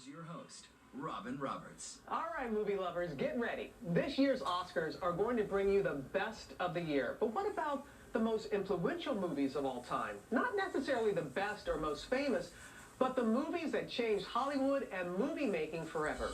here's your host, Robin Roberts. All right, movie lovers, get ready. This year's Oscars are going to bring you the best of the year. But what about the most influential movies of all time? Not necessarily the best or most famous, but the movies that changed Hollywood and movie making forever.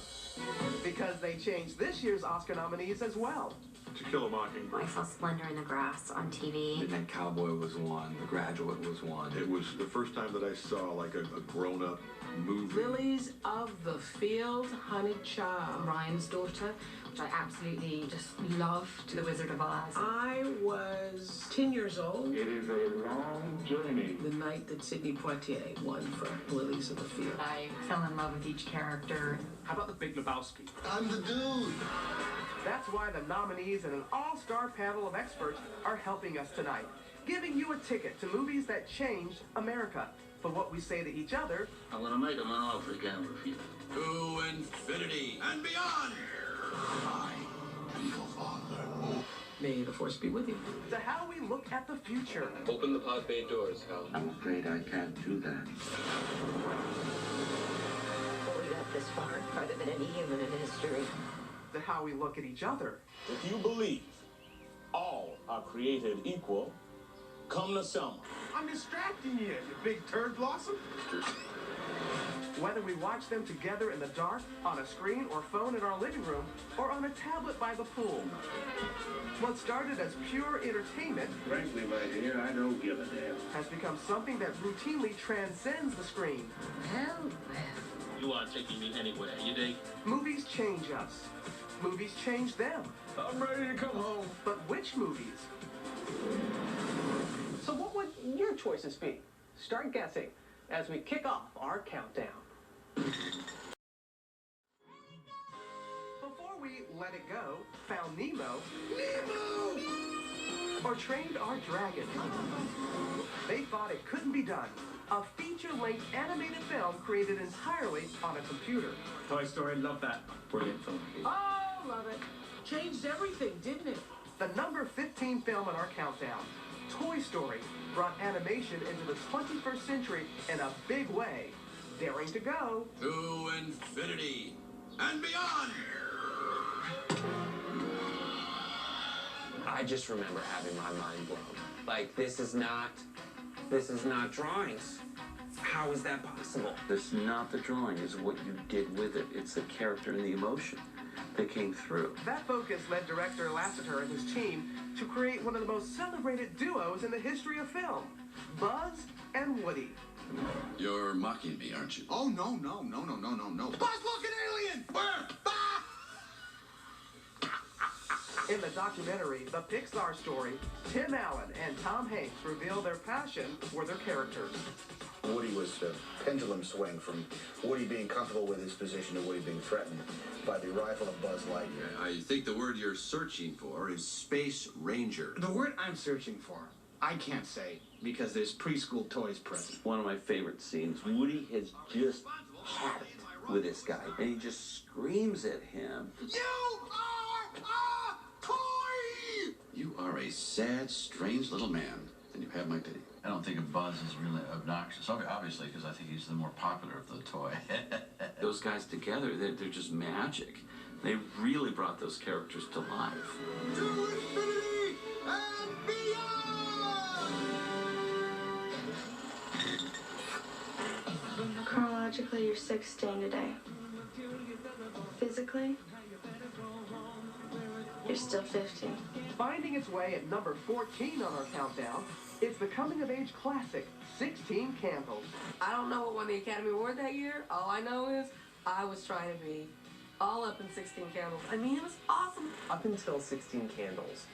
Because they changed this year's Oscar nominees as well. To Kill a Mockingbird. I saw Splendor in the Grass on TV. Midnight Cowboy was one. The Graduate was one. It was the first time that I saw like a grown-up movie. Lilies of the Field, Honey Child. Ryan's Daughter, which I absolutely just loved. The Wizard of Oz. I was 10 years old It is a long journey. the night that Sidney Poitier won for Lilies of the Field. I fell in love with each character. How about The Big Lebowski? I'm the dude. That's why the nominees and an all-star panel of experts are helping us tonight, giving you a ticket to movies that changed America. For what we say to each other, I'm gonna make him an offer again with you. To infinity and beyond. I am your father. May the force be with you. To how we look at the future. Open the pod bay doors, Hal. I'm afraid I can't do that. We got this far farther than any human in history. To how we look at each other. If you believe all are created equal, come to Selma. I'm distracting you, you big turd blossom. Whether we watch them together in the dark, on a screen or phone in our living room, or on a tablet by the pool. What started as pure entertainment, Frankly, my dear, I don't give a damn. has become something that routinely transcends the screen. Well, You are taking me anywhere, you dig? Movies change us. Movies change them. I'm ready to come home. But which movies? So what would your choices be? Start guessing as we kick off our countdown. Before we let it go, found Nemo, or trained our dragon, they thought it couldn't be done. A feature-length animated film created entirely on a computer. Toy Story, love that. Brilliant film. Oh, love it. Changed everything, didn't it? The number 15 film in our countdown, Toy Story, brought animation into the 21st century in a big way. Daring to go. To infinity and beyond. I just remember having my mind blown. Like, this is not drawings. How is that possible? It's not the drawing, it's what you did with it. It's the character and the emotion that came through. That focus led director Lasseter and his team to create one of the most celebrated duos in the history of film, Buzz and Woody. You're mocking me, aren't you? Oh, no. Buzz, look, an alien! Where? Ah! In the documentary, The Pixar Story, Tim Allen and Tom Hanks reveal their passion for their characters. Woody was a pendulum swing from Woody being comfortable with his position to Woody being threatened by the arrival of Buzz Lightyear. I think the word you're searching for is Space Ranger. The word I'm searching for, I can't say because there's preschool toys present. One of my favorite scenes, Woody has just had it with this guy, and he just screams at him. You are a toy! You are a sad, strange little man, and you have my pity. I don't think of Buzz as really obnoxious, obviously, because I think he's the more popular of the toy. Those guys together, they're just magic. They really brought those characters to life. To infinity and beyond! Chronologically, you're 16 today. Physically, you're still 15. Finding its way at number 14 on our countdown, it's the coming-of-age classic, 16 Candles. I don't know what won the Academy Award that year. All I know is I was trying to be all up in 16 Candles. I mean, it was awesome. Up until 16 Candles,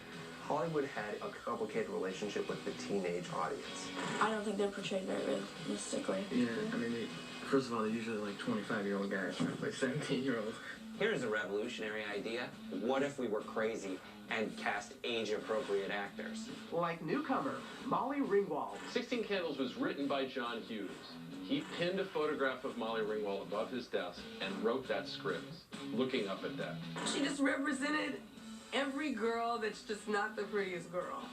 Hollywood had a complicated relationship with the teenage audience. I don't think they're portrayed very realistically. Yeah, I mean, first of all, they're usually like 25-year-old guys trying to play 17-year-olds. Here's a revolutionary idea. What if we were crazy and cast age-appropriate actors? Like newcomer, Molly Ringwald. 16 Candles was written by John Hughes. He pinned a photograph of Molly Ringwald above his desk and wrote that script, looking up at that. She just represented every girl that's just not the prettiest girl.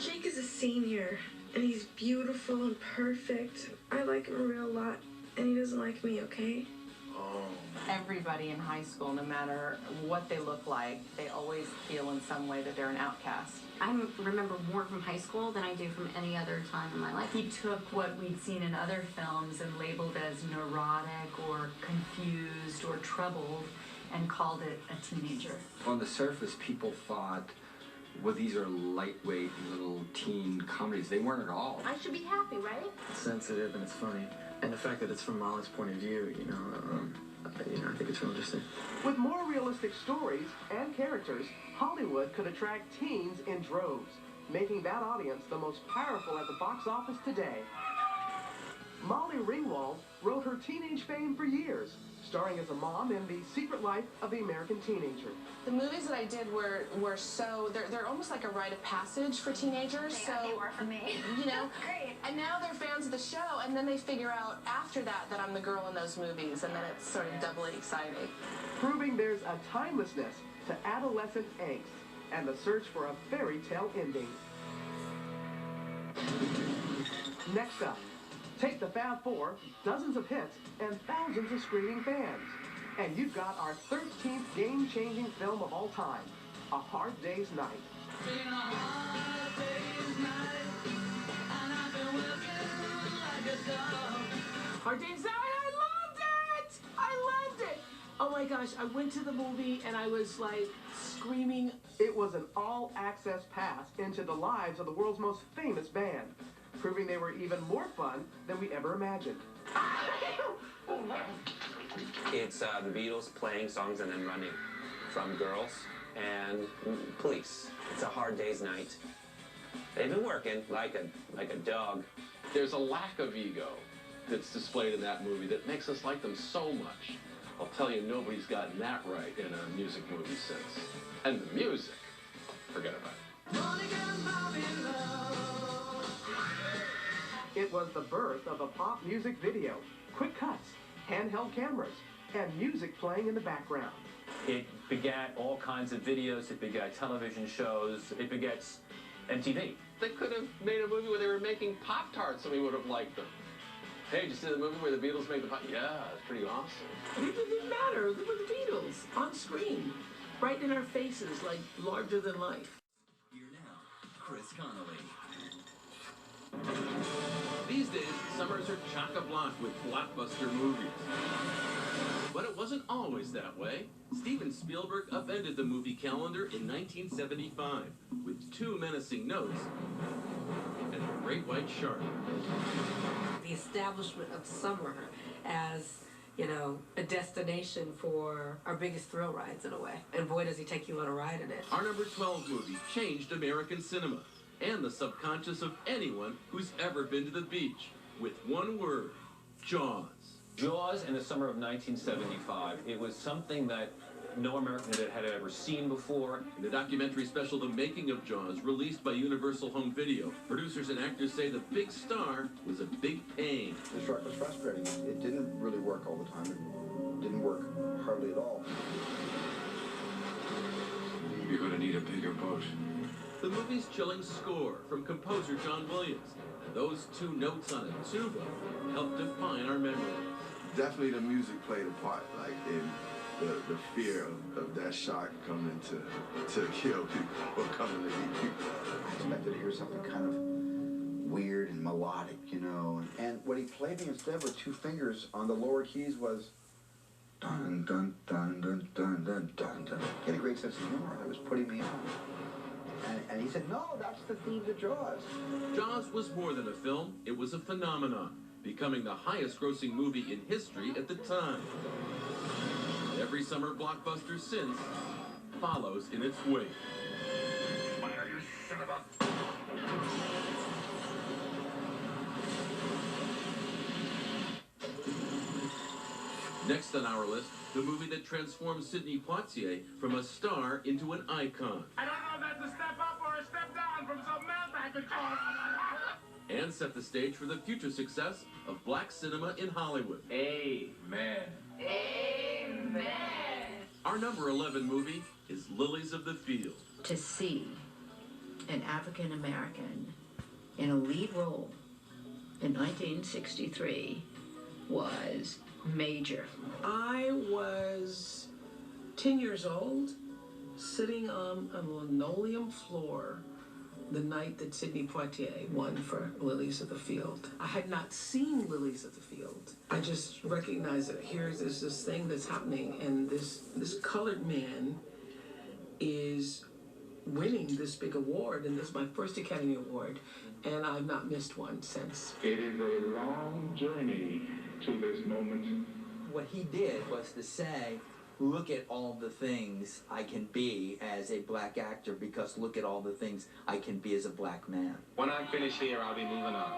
Jake is a senior, and he's beautiful and perfect. I like him a real lot, and he doesn't like me, okay? Everybody in high school, no matter what they look like, they always feel in some way that they're an outcast. I remember more from high school than I do from any other time in my life. He took what we'd seen in other films and labeled as neurotic or confused or troubled and called it a teenager. On the surface, people thought, well, these are lightweight little teen comedies. They weren't at all. I should be happy, right? It's sensitive and it's funny. And the fact that it's from Molly's point of view, I think it's real interesting. With more realistic stories and characters, Hollywood could attract teens in droves, making that audience the most powerful at the box office today. Molly Ringwald wrote her teenage fame for years, starring as a mom in The Secret Life of the American Teenager. The movies that I did were so, they're almost like a rite of passage for teenagers. They were for me. You know, Great. And now they're fans of the show, and then they figure out after that I'm the girl in those movies, and then it's sort of doubly exciting. Proving there's a timelessness to adolescent angst and the search for a fairy tale ending. Next up, take the Fab Four, dozens of hits, and thousands of screaming fans. And you've got our 13th game-changing film of all time, A Hard Day's Night. Hard Day's Night, I loved it! I loved it! Oh my gosh, I went to the movie and I was like screaming. It was an all-access pass into the lives of the world's most famous band, proving they were even more fun than we ever imagined. It's the Beatles playing songs and then running from Girls and Police. It's a hard day's night. They've been working like a dog. There's a lack of ego that's displayed in that movie that makes us like them so much. I'll tell you, nobody's gotten that right in a music movie since. And the music, forget about it. It was the birth of a pop music video, quick cuts, handheld cameras, and music playing in the background. It begat all kinds of videos, it begat television shows, it begets MTV. They could have made a movie where they were making Pop-Tarts and we would have liked them. Hey, did you see the movie where the Beatles made the Pop? Yeah, it's pretty awesome. It didn't matter. They were the Beatles on screen, right in our faces, like larger than life. Here now, Chris Connolly. These days, summers are chock-a-block with blockbuster movies. But it wasn't always that way. Steven Spielberg upended the movie calendar in 1975 with two menacing notes and a great white shark. The establishment of summer as, a destination for our biggest thrill rides in a way. And boy, does he take you on a ride in it. Our number 12 movie changed American cinema and the subconscious of anyone who's ever been to the beach. With one word, Jaws. Jaws in the summer of 1975. It was something that no American had ever seen before. In the documentary special, The Making of Jaws, released by Universal Home Video, producers and actors say the big star was a big pain. The shark was frustrating. It didn't really work all the time. It didn't work hardly at all. You're going to need a bigger boat. The movie's chilling score from composer John Williams. And those two notes on a tuba helped define our memories. Definitely the music played a part, like in the fear of that shark coming to kill people or coming to eat people. I expected to hear something kind of weird and melodic, And what he played me instead with two fingers on the lower keys was dun dun dun dun dun dun dun dun. He had a great sense of humor that was putting me on. And he said, no, that's the theme to Jaws. Jaws was more than a film, it was a phenomenon, becoming the highest grossing movie in history at the time. Every summer blockbuster since follows in its wake. Next on our list, the movie that transformed Sidney Poitier from a star into an icon. I don't know if that's a step up or a step down from something else I could call. And set the stage for the future success of black cinema in Hollywood. Amen. Amen. Our number 11 movie is Lilies of the Field. To see an African American in a lead role in 1963 was major. I was 10 years old, sitting on a linoleum floor the night that Sidney Poitier won for Lilies of the Field. I had not seen Lilies of the Field. I just recognized that here's this thing that's happening, and this colored man is winning this big award, and this is my first Academy Award, and I've not missed one since. It is a long journey to this moment. What he did was to say, look at all the things I can be as a black actor, because look at all the things I can be as a black man. When I finish here, I'll be moving on.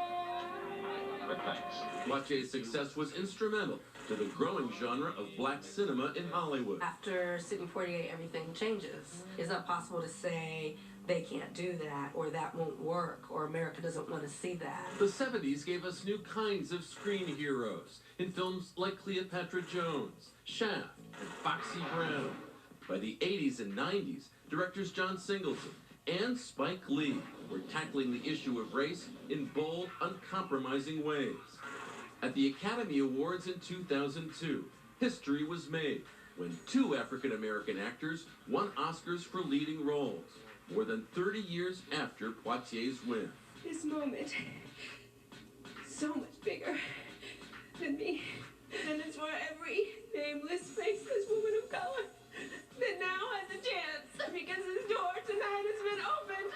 But thanks. Poitier's success was instrumental to the growing genre of black cinema in Hollywood. After Sidney Poitier, everything changes. It's not possible to say they can't do that, or that won't work, or America doesn't want to see that. The 70s gave us new kinds of screen heroes in films like Cleopatra Jones, Shaft, and Foxy Brown. By the 80s and 90s, directors John Singleton and Spike Lee were tackling the issue of race in bold, uncompromising ways. At the Academy Awards in 2002, history was made when 2 African-American actors won Oscars for leading roles, more than 30 years after Poitier's win. This moment, so much bigger than me, and it's for every nameless, faceless woman of color that now has a chance, because this door tonight has been opened.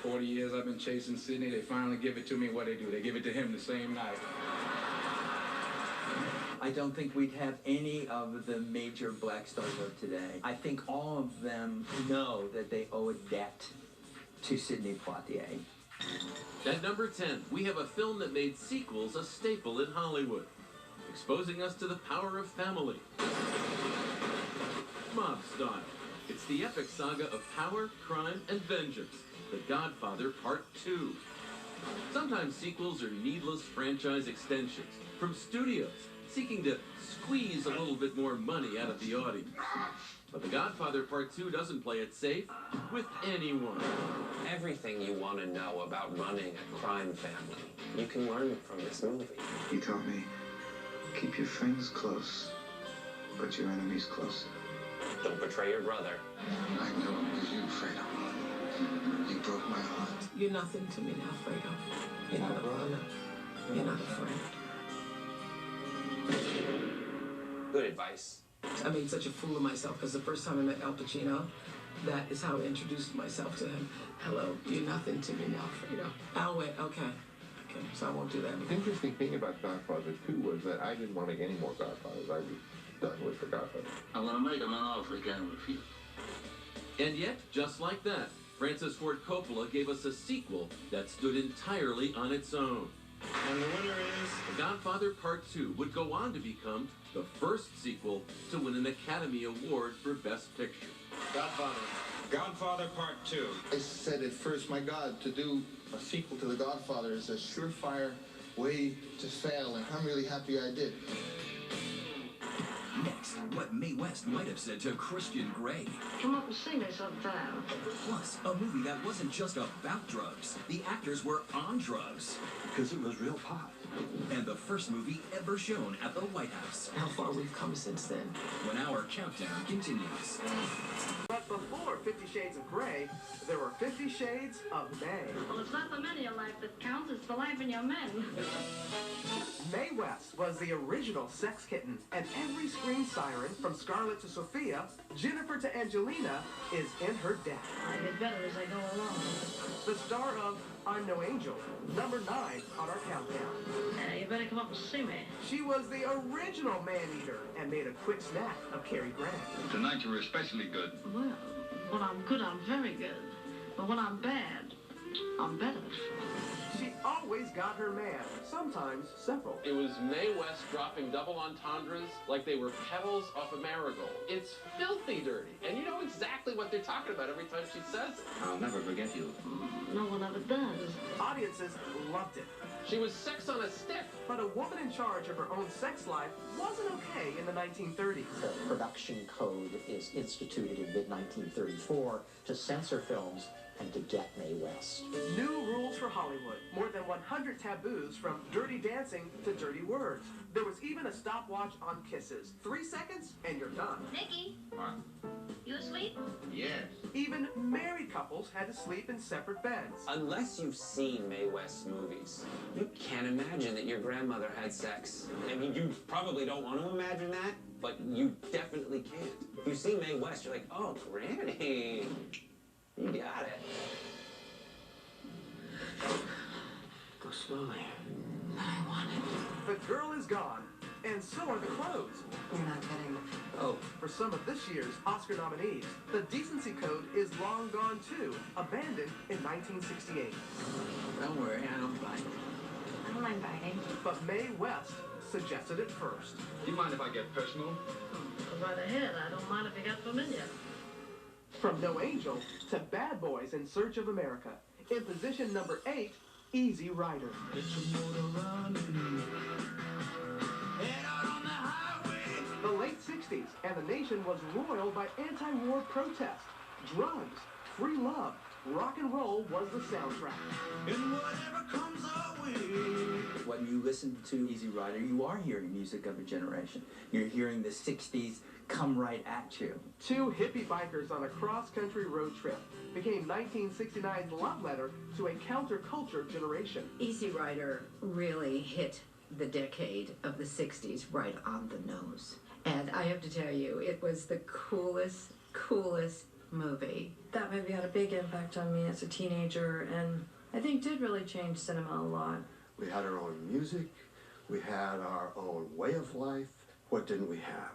40 years I've been chasing Sidney. They finally give it to me. What they do? They give it to him the same night. I don't think we'd have any of the major black stars of today. I think all of them know that they owe a debt to Sidney Poitier. At number 10, we have a film that made sequels a staple in Hollywood, exposing us to the power of family. Mob Style. It's the epic saga of power, crime, and vengeance. The Godfather Part 2. Sometimes sequels are needless franchise extensions from studios seeking to squeeze a little bit more money out of the audience. But The Godfather Part 2 doesn't play it safe with anyone. Everything you want to know about running a crime family, you can learn from this movie. He taught me, keep your friends close, but your enemies closer. Don't betray your brother. I know it was you, Fredo. You broke my heart. You're nothing to me now, Fredo. You're not a brother. You're not a friend. Good advice. I made such a fool of myself because the first time I met Al Pacino, that is how I introduced myself to him. Hello, you're nothing to me now, Fredo. Al went, okay, so I won't do that. The interesting thing about Godfather 2 was that I didn't want to get any more Godfathers. I was done with the Godfather. I'm gonna make him an offer he can't refuse. And yet, just like that, Francis Ford Coppola gave us a sequel that stood entirely on its own. And the winner is... The Godfather Part 2 would go on to become the first sequel to win an Academy Award for Best Picture. Godfather Part 2. I said at first, my God, to do a sequel to The Godfather is a surefire way to fail, and I'm really happy I did. Next, what Mae West might have said to Christian Grey. Come up and see me sometime. Plus, a movie that wasn't just about drugs. The actors were on drugs. Because it was real pot. And the first movie ever shown at the White House. How far we've come since then. When our countdown continues. But before 50 Shades of Grey, there were 50 Shades of May. Well, it's not the men in your life that counts, it's the life in your men. Mae West was the original sex kitten, and every screen siren, from Scarlett to Sophia, Jennifer to Angelina, is in her debt. I get better as I go along. The star of I'm No Angel, number 9 on our countdown. You better come up and see me. She was the original man-eater and made a quick snack of Cary Grant. Tonight you were especially good. Well, when I'm good, I'm very good. But when I'm bad, I'm better. She always got her man, sometimes several. It was Mae West dropping double entendres like they were petals off a marigold. It's filthy dirty, and you know exactly what they're talking about every time she says it. I'll never forget you. No one ever does. Audiences loved it. She was sex on a stick. But a woman in charge of her own sex life wasn't okay in the 1930s. The production code is instituted in mid-1934 to censor films and to get Mae West. New rules for Hollywood. More than 100 taboos from dirty dancing to dirty words. There was even a stopwatch on kisses. 3 seconds and you're done. Nicky, What? you asleep? Yes. Even married couples had to sleep in separate beds. Unless you've seen Mae West's movies, you can't imagine that your grandmother had sex. I mean, you probably don't want to imagine that, but you definitely can't. If you see Mae West, you're like, oh, Granny, you got it. Go slowly. But I want it. The girl is gone, and so are the clothes. You're not kidding. Oh, for some of this year's Oscar nominees, The Decency Code is long gone too, abandoned in 1968. Don't worry, I don't bite. I don't mind biting. But Mae West suggested it first. Do you mind if I get personal? Go right ahead. I don't mind if you got familiar. From No Angel to Bad Boys in Search of America. In position number 8, Easy Rider. The late 60s, and the nation was roiled by anti-war protest. Drugs, free love, rock and roll was the soundtrack. And whatever comes our way. When you listen to Easy Rider, you are hearing music of a generation. You're hearing the 60s come right at you. 2 hippie bikers on a cross-country road trip became 1969's love letter to a counterculture generation. Easy Rider really hit the decade of the 60s right on the nose. And I have to tell you, it was the coolest movie. That movie had a big impact on me as a teenager, and I think did really change cinema a lot. We had our own music, we had our own way of life. What didn't we have?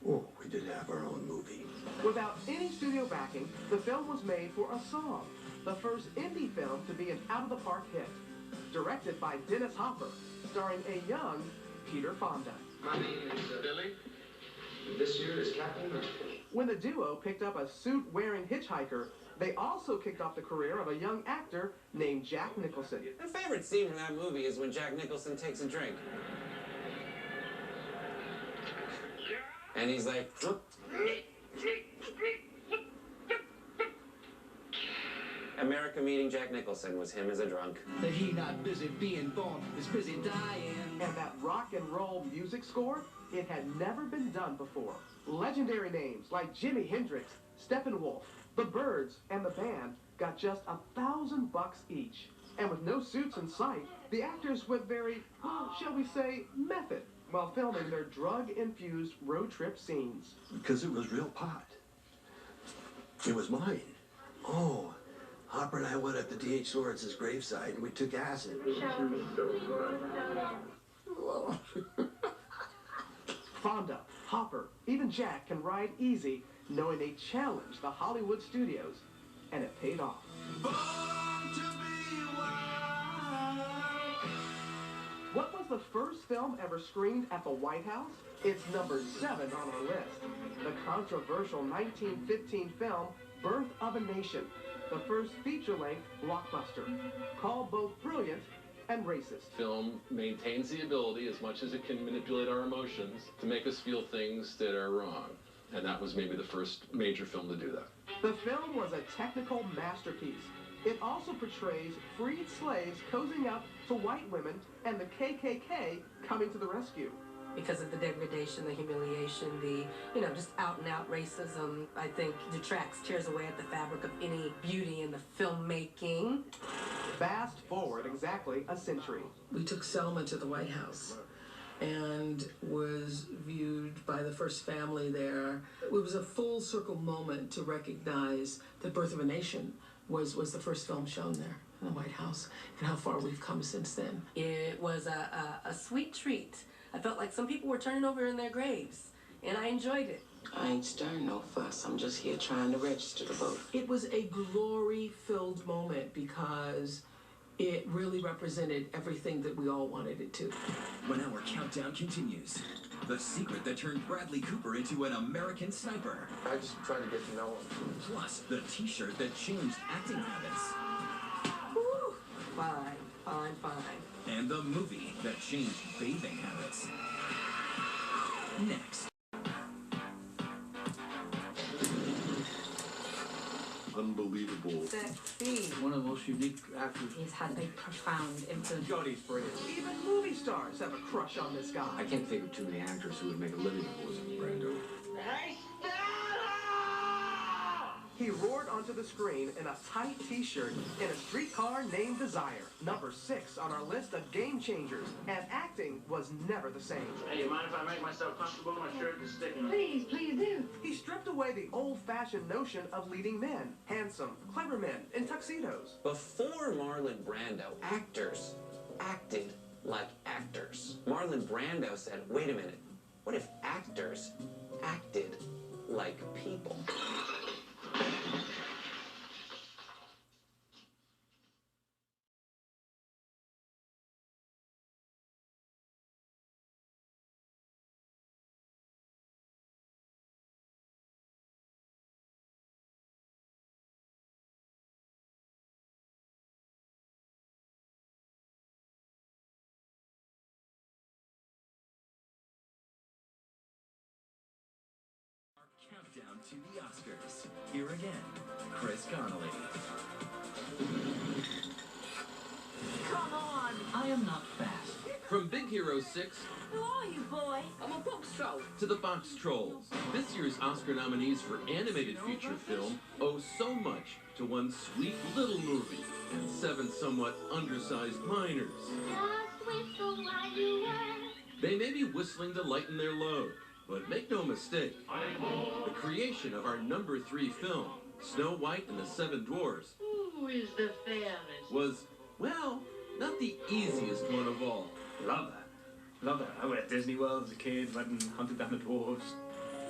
Oh, we did have our own movie. Without any studio backing, the film was made for a song. The first indie film to be an out-of-the-park hit. Directed by Dennis Hopper, starring a young Peter Fonda. My name is Billy. This year is Captain America. When the duo picked up a suit-wearing hitchhiker, they also kicked off the career of a young actor named Jack Nicholson. My favorite scene from that movie is when Jack Nicholson takes a drink. And he's like, America meeting Jack Nicholson was him as a drunk. That he not busy being born, is busy dying. And that rock and roll music score, it had never been done before. Legendary names like Jimi Hendrix, Steppenwolf, the Byrds, and the band got just $1,000 each. And with no suits in sight, the actors went very, well, shall we say, method, while filming their drug-infused road trip scenes. Because it was real pot. It was mine. Oh, Hopper and I went up to D.H. Lawrence's graveside and we took acid. Fonda, Hopper, even Jack can ride easy, knowing they challenged the Hollywood studios, and it paid off. What was the first film ever screened at the White House? It's number 7 on our list. The controversial 1915 film, Birth of a Nation, the first feature-length blockbuster, called both brilliant and racist. Film maintains the ability, as much as it can manipulate our emotions, to make us feel things that are wrong. And that was maybe the first major film to do that. The film was a technical masterpiece. It also portrays freed slaves cozying up to white women and the KKK coming to the rescue. Because of the degradation, the humiliation, the, just out-and-out racism, I think detracts, tears away at the fabric of any beauty in the filmmaking. Fast forward exactly a century. We took Selma to the White House and was viewed by the first family there. It was a full circle moment to recognize that Birth of a Nation was the first film shown there in the White House, and how far we've come since then. It was a sweet treat. I felt like some people were turning over in their graves, and I enjoyed it. I ain't stirring no fuss. I'm just here trying to register the vote. It was a glory-filled moment because it really represented everything that we all wanted it to. When our countdown continues, the secret that turned Bradley Cooper into an American sniper. I just tried to get to know him. Plus, the t-shirt that changed acting habits. Woo! Fine. And the movie that changed bathing habits. Next. The unbelievable. Sexy. One of the most unique actors. He's had a profound influence. Jody's brilliant. Even movie stars have a crush on this guy. I can't think of too many actors who would make a living off of Brando. He roared onto the screen in a tight t-shirt in A Streetcar Named Desire, number 6 on our list of game changers, and acting was never the same. Hey, you mind if I make myself comfortable? My shirt is sticking. Please do. He stripped away the old-fashioned notion of leading men, handsome, clever men in tuxedos. Before Marlon Brando, actors acted like actors. Marlon Brando said, wait a minute, what if actors acted like people? Countdown to the Oscars. Here again, Chris Connolly. Come on! I am not fast. From Big Hero 6 Who are you, boy? I'm a box troll. to The Box Trolls, this year's Oscar nominees for animated feature film owe so much to one sweet little movie and 7 somewhat undersized minors. Just whistle while you work. They may be whistling to lighten their load, but make no mistake, the creation of our number 3 film, Snow White and the 7 Dwarfs, Who is the fairest? was, well, not the easiest one of all. Love that. Love that. I went at Disney World as a kid, went and hunted down the dwarves.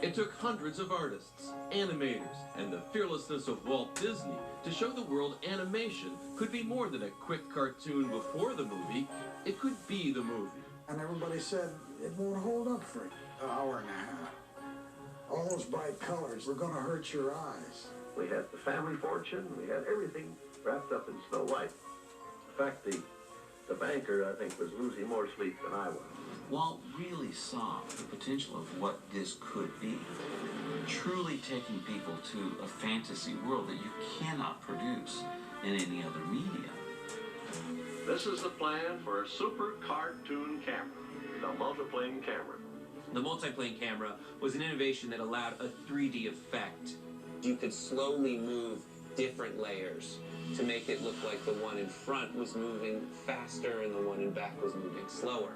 It took hundreds of artists, animators, and the fearlessness of Walt Disney to show the world animation could be more than a quick cartoon before the movie. It could be the movie. And everybody said it won't hold up for an hour and a half. All those bright colors were going to hurt your eyes. We had the family fortune. We had everything wrapped up in Snow White. In fact, the banker, I think, was losing more sleep than I was. Walt really saw the potential of what this could be. Truly taking people to a fantasy world that you cannot produce in any other medium. This is the plan for a super cartoon camera, the multiplane camera. The multiplane camera was an innovation that allowed a 3D effect. You could slowly move different layers to make it look like the one in front was moving faster and the one in back was moving slower.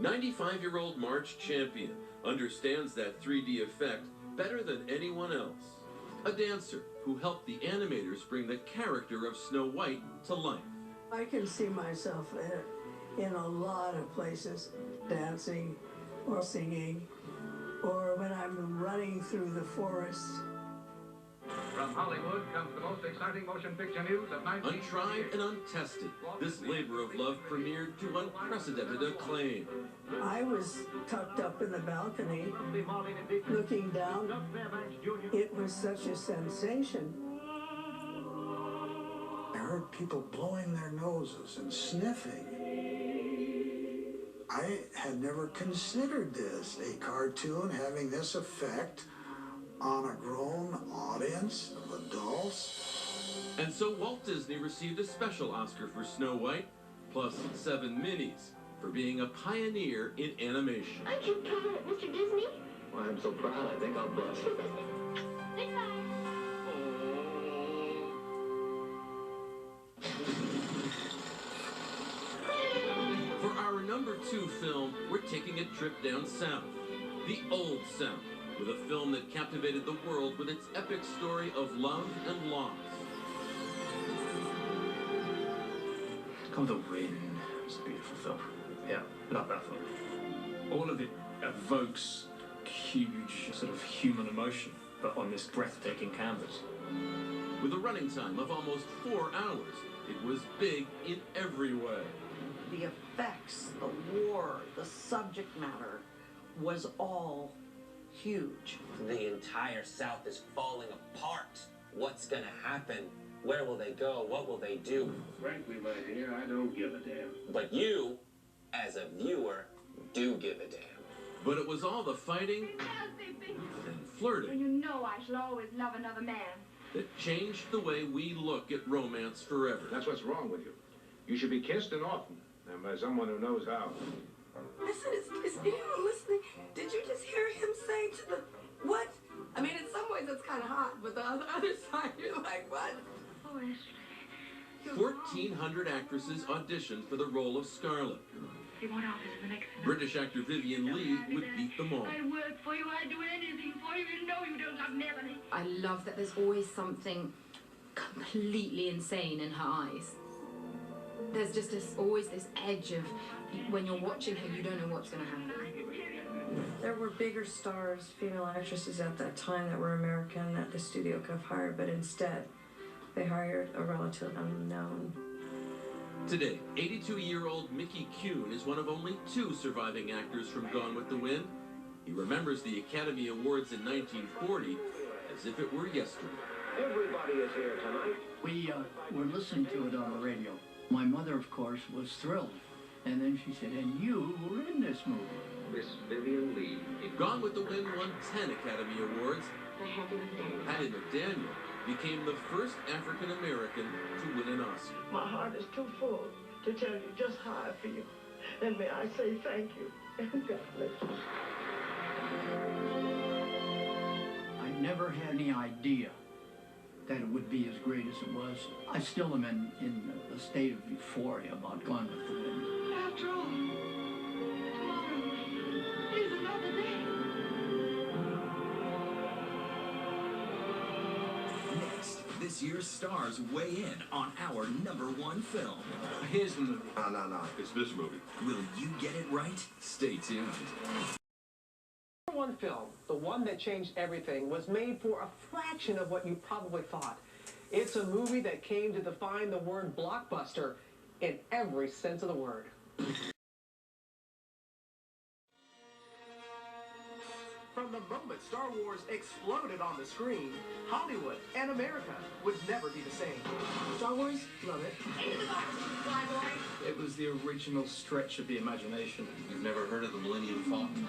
95-year-old Marge Champion understands that 3D effect better than anyone else. A dancer who helped the animators bring the character of Snow White to life. I can see myself in a lot of places, dancing or singing, or when I'm running through the forest. From Hollywood comes the most exciting motion picture news of 1928. Untried and untested, this labor of love premiered to unprecedented acclaim. I was tucked up in the balcony, looking down. It was such a sensation. I heard people blowing their noses and sniffing. I had never considered this, a cartoon having this effect on a grown audience of adults. And so Walt Disney received a special Oscar for Snow White, plus 7 Minis, for being a pioneer in animation. Aren't you proud, Mr. Disney? Well, I'm so proud, I think I'll blush. For our number 2 film, we're taking a trip down south, the Old South, with a film that captivated the world with its epic story of love and loss. Come the Wind. It's a beautiful film. Yeah, love that film. All of it evokes huge sort of human emotion, but on this breathtaking canvas. With a running time of almost 4 hours, it was big in every way. The effects, the war, the subject matter was all huge. The entire South is falling apart. What's gonna happen? Where will they go? What will they do? Frankly, my dear, I don't give a damn. But you, as a viewer, do give a damn. But it was all the fighting and flirting You know I shall always love another man. that changed the way we look at romance forever. That's what's wrong with you. You should be kissed and often, and by someone who knows how. Listen, is anyone listening? Did you just hear him say to the, what? I mean, in some ways it's kind of hot, but the other side, you're like, what? 1,400 actresses auditioned for the role of Scarlett. British actor Vivian Leigh would beat them all. I work for you, I do anything for you, you know you don't have Melanie. I love that there's always something completely insane in her eyes. There's just always this edge of, when you're watching her, you don't know what's going to happen. There were bigger stars, female actresses at that time that were American that the studio could have hired, but instead they hired a relative unknown. Today, 82-year-old Mickey Kuhn is one of only 2 surviving actors from Gone with the Wind. He remembers the Academy Awards in 1940 as if it were yesterday. Everybody is here tonight. We were listening to it on the radio. My mother, of course, was thrilled. And then she said, and you were in this movie. Miss Vivian Leigh. Gone with the Wind won 10 Academy Awards. Hattie McDaniel became the first African-American to win an Oscar. My heart is too full to tell you just how I feel. And may I say thank you. And God bless you. I never had any idea that it would be as great as it was. I still am in a state of euphoria about Gone with the Wind. After all, tomorrow is another day. Next, this year's stars weigh in on our #1 film. Here's the movie. No. It's this movie. Will you get it right? Stay tuned. One film, the one that changed everything, was made for a fraction of what you probably thought. It's a movie that came to define the word blockbuster in every sense of the word. From the moment Star Wars exploded on the screen, Hollywood and America would never be the same. Star Wars? Love it. Into the box, fly boy. It was the original stretch of the imagination. You've never heard of the Millennium Falcon?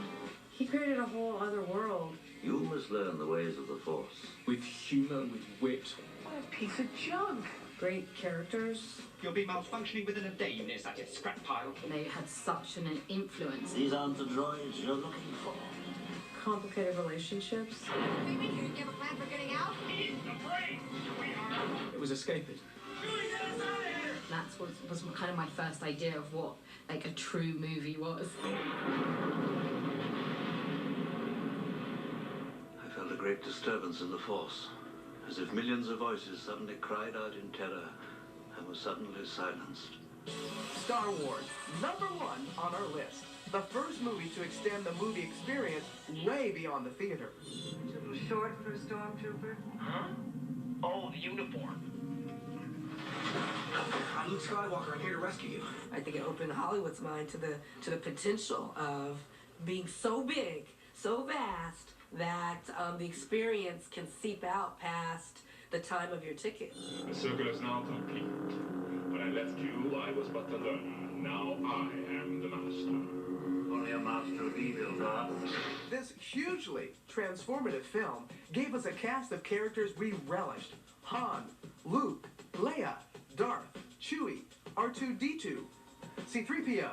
He created a whole other world. You must learn the ways of the Force. With humor, with wit. What a piece of junk. Great characters. You'll be malfunctioning within a day, you near such a scrap pile. They had such an influence. These aren't the droids you're looking for. Complicated relationships. You have a plan for getting out? It was escapism. That's what was kind of my first idea of what like a true movie was. I felt a great disturbance in the Force, as if millions of voices suddenly cried out in terror and were suddenly silenced. Star Wars, #1 on our list. The first movie to extend the movie experience way beyond the theater. Too short for a stormtrooper? Huh? Oh, the uniform. I'm Luke Skywalker. I'm here to rescue you. I think it opened Hollywood's mind to the potential of being so big, so vast, that the experience can seep out past the time of your ticket. The circle is now complete. When I left you, I was but the learner. Now I am the master. Only a master of evil, God. This hugely transformative film gave us a cast of characters we relished. Han, Luke, Leia, Darth, Chewie, R2-D2, C-3PO,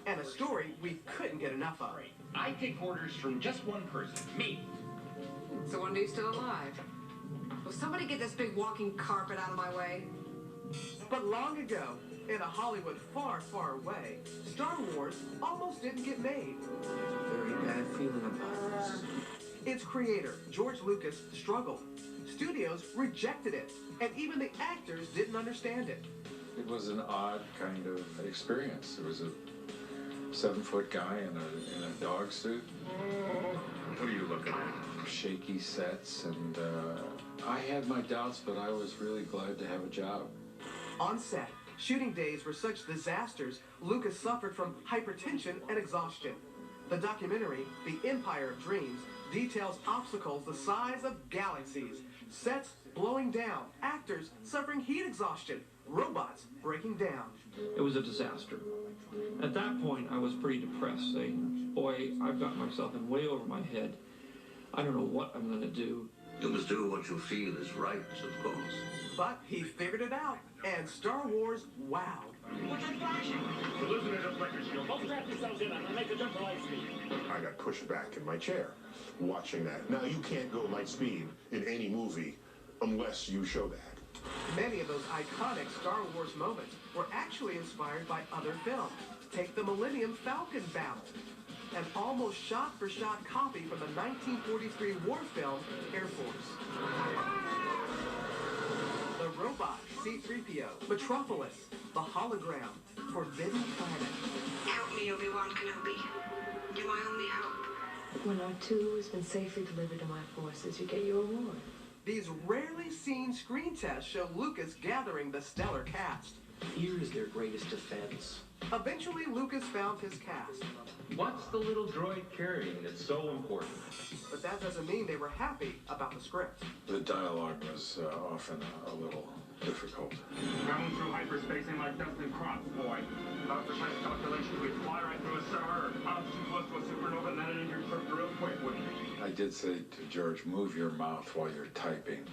and a story we couldn't get enough of. I take orders from just one person, me. So one dude's still alive. Will somebody get this big walking carpet out of my way? But long ago, in a Hollywood far, far away, Star Wars almost didn't get made. Very bad feeling about this. Its creator, George Lucas, struggled. Studios rejected it, and even the actors didn't understand it. It was an odd kind of experience. It was a 7-foot guy in a dog suit. What are you looking at? Shaky sets, and I had my doubts, but I was really glad to have a job. On set, shooting days were such disasters, Lucas suffered from hypertension and exhaustion. The documentary, The Empire of Dreams, details obstacles the size of galaxies, sets blowing down, actors suffering heat exhaustion, robots breaking down. It was a disaster. At that point, I was pretty depressed, saying, boy, I've got myself in way over my head. I don't know what I'm going to do. You must do what you feel is right, of course. But he figured it out, and Star Wars wowed. What's that flashing? The listener just like your shield. Don't strap yourselves in. I'm gonna make the jump to light speed. I got pushed back in my chair watching that. Now, you can't go light speed in any movie unless you show that. Many of those iconic Star Wars moments were actually inspired by other films. Take the Millennium Falcon battle, an almost shot-for-shot copy from the 1943 war film Air Force. The robot, C-3PO, Metropolis, the hologram, Forbidden Planet. Help me, Obi-Wan Kenobi. You're my only hope. When R2 has been safely delivered to my forces, you get your reward. These rarely seen screen tests show Lucas gathering the stellar cast. Fear is their greatest defense. Eventually, Lucas found his cast. What's the little droid carrying that's so important? But that doesn't mean they were happy about the script. The dialogue was often a little difficult. Traveling through hyperspace ain't like Dustin Cross, boy. Without precise calculations, we'd fly right through a star, bounce too close to a supernova, and then it into your circle real quick, wouldn't we? I did say to George, move your mouth while you're typing.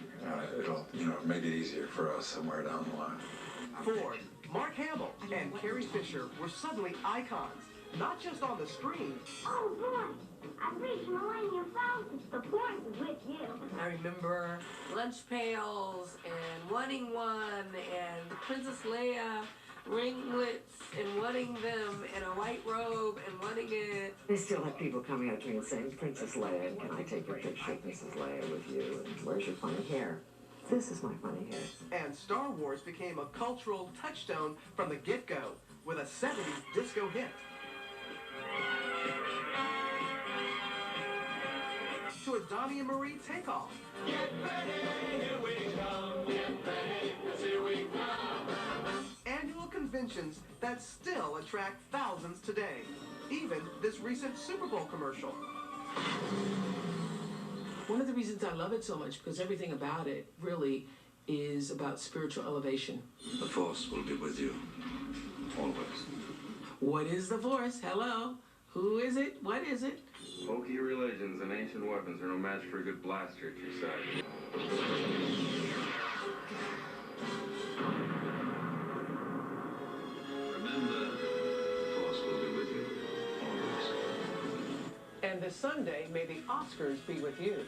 It'll, make it easier for us somewhere down the line. Ford, Mark Hamill, and Carrie Fisher were suddenly icons, not just on the screen. Oh boy, I've reached Millennium Falcon. The point is with you. I remember lunch pails and wanting one and Princess Leia ringlets and wanting them in a white robe and wanting it. They still have people coming up to me and saying, Princess Leia, and can I take your picture of Princess Leia with you? And where's your funny hair? This is my funny hair. And Star Wars became a cultural touchstone from the get-go with a 70s disco hit. To a Donnie and Marie takeoff. Get ready, here we come. Get ready, 'cause here we come. Annual conventions that still attract thousands today. Even this recent Super Bowl commercial. One of the reasons I love it so much, because everything about it really is about spiritual elevation. The Force will be with you, always. What is the Force? Hello? Who is it? What is it? Bulky religions and ancient weapons are no match for a good blaster at your side. Remember, the Force will be with you, always. And this Sunday, may the Oscars be with you.